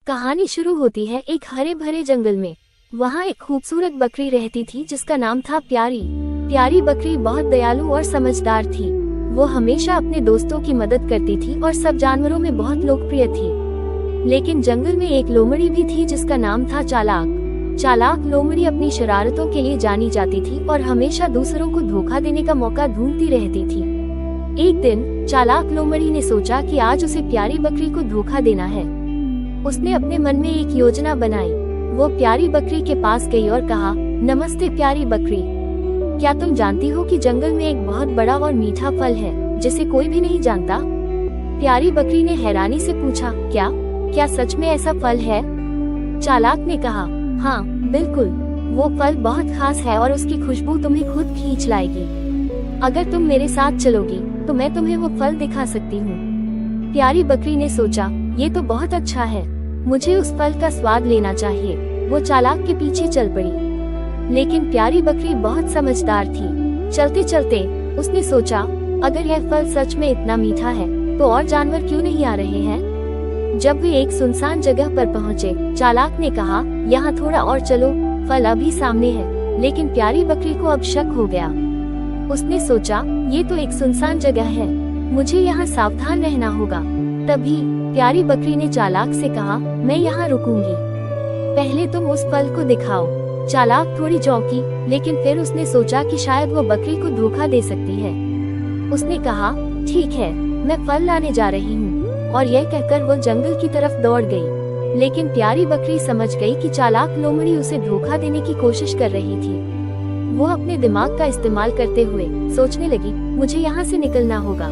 कहानी शुरू होती है एक हरे भरे जंगल में। वहाँ एक खूबसूरत बकरी रहती थी जिसका नाम था प्यारी। प्यारी बकरी बहुत दयालु और समझदार थी। वो हमेशा अपने दोस्तों की मदद करती थी और सब जानवरों में बहुत लोकप्रिय थी। लेकिन जंगल में एक लोमड़ी भी थी जिसका नाम था चालाक। चालाक लोमड़ी अपनी शरारतों के लिए जानी जाती थी और हमेशा दूसरों को धोखा देने का मौका ढूंढती रहती थी। एक दिन चालाक लोमड़ी ने सोचा कि आज उसे प्यारी बकरी को धोखा देना है। उसने अपने मन में एक योजना बनाई। वो प्यारी बकरी के पास गई और कहा, नमस्ते प्यारी बकरी, क्या तुम जानती हो कि जंगल में एक बहुत बड़ा और मीठा फल है जिसे कोई भी नहीं जानता? प्यारी बकरी ने हैरानी से पूछा, क्या सच में ऐसा फल है? चालाक ने कहा, हाँ बिल्कुल, वो फल बहुत खास है और उसकी खुशबू तुम्हें खुद खींच लाएगी। अगर तुम मेरे साथ चलोगी तो मैं तुम्हें वो फल दिखा सकती हूँ। प्यारी बकरी ने सोचा, ये तो बहुत अच्छा है, मुझे उस फल का स्वाद लेना चाहिए। वो चालाक के पीछे चल पड़ी। लेकिन प्यारी बकरी बहुत समझदार थी। चलते चलते उसने सोचा, अगर यह फल सच में इतना मीठा है तो और जानवर क्यों नहीं आ रहे हैं? जब वे एक सुनसान जगह पर पहुँचे, चालाक ने कहा, यहाँ थोड़ा और चलो, फल अभी सामने है। लेकिन प्यारी बकरी को अब शक हो गया। उसने सोचा, ये तो एक सुनसान जगह है, मुझे यहाँ सावधान रहना होगा। तभी प्यारी बकरी ने चालाक से कहा, मैं यहाँ रुकूंगी, पहले तुम उस फल को दिखाओ। चालाक थोड़ी चौंकी, लेकिन फिर उसने सोचा कि शायद वो बकरी को धोखा दे सकती है। उसने कहा, ठीक है, मैं फल लाने जा रही हूँ, और यह कहकर वो जंगल की तरफ दौड़ गई। लेकिन प्यारी बकरी समझ गई कि चालाक लोमड़ी उसे धोखा देने की कोशिश कर रही थी। वो अपने दिमाग का इस्तेमाल करते हुए सोचने लगी, मुझे यहाँ से निकलना होगा।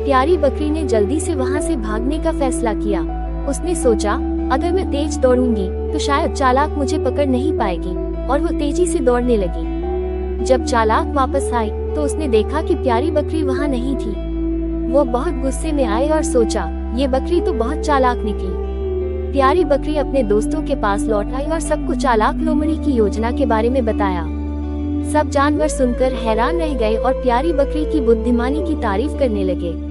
प्यारी बकरी ने जल्दी से वहाँ से भागने का फैसला किया। उसने सोचा, अगर मैं तेज दौड़ूंगी तो शायद चालाक मुझे पकड़ नहीं पाएगी, और वो तेजी से दौड़ने लगी। जब चालाक वापस आई तो उसने देखा कि प्यारी बकरी वहाँ नहीं थी। वो बहुत गुस्से में आई और सोचा, ये बकरी तो बहुत चालाक निकली। प्यारी बकरी अपने दोस्तों के पास लौट आई और सबको चालाक लोमड़ी की योजना के बारे में बताया। सब जानवर सुनकर हैरान रह गए और प्यारी बकरी की बुद्धिमानी की तारीफ करने लगे।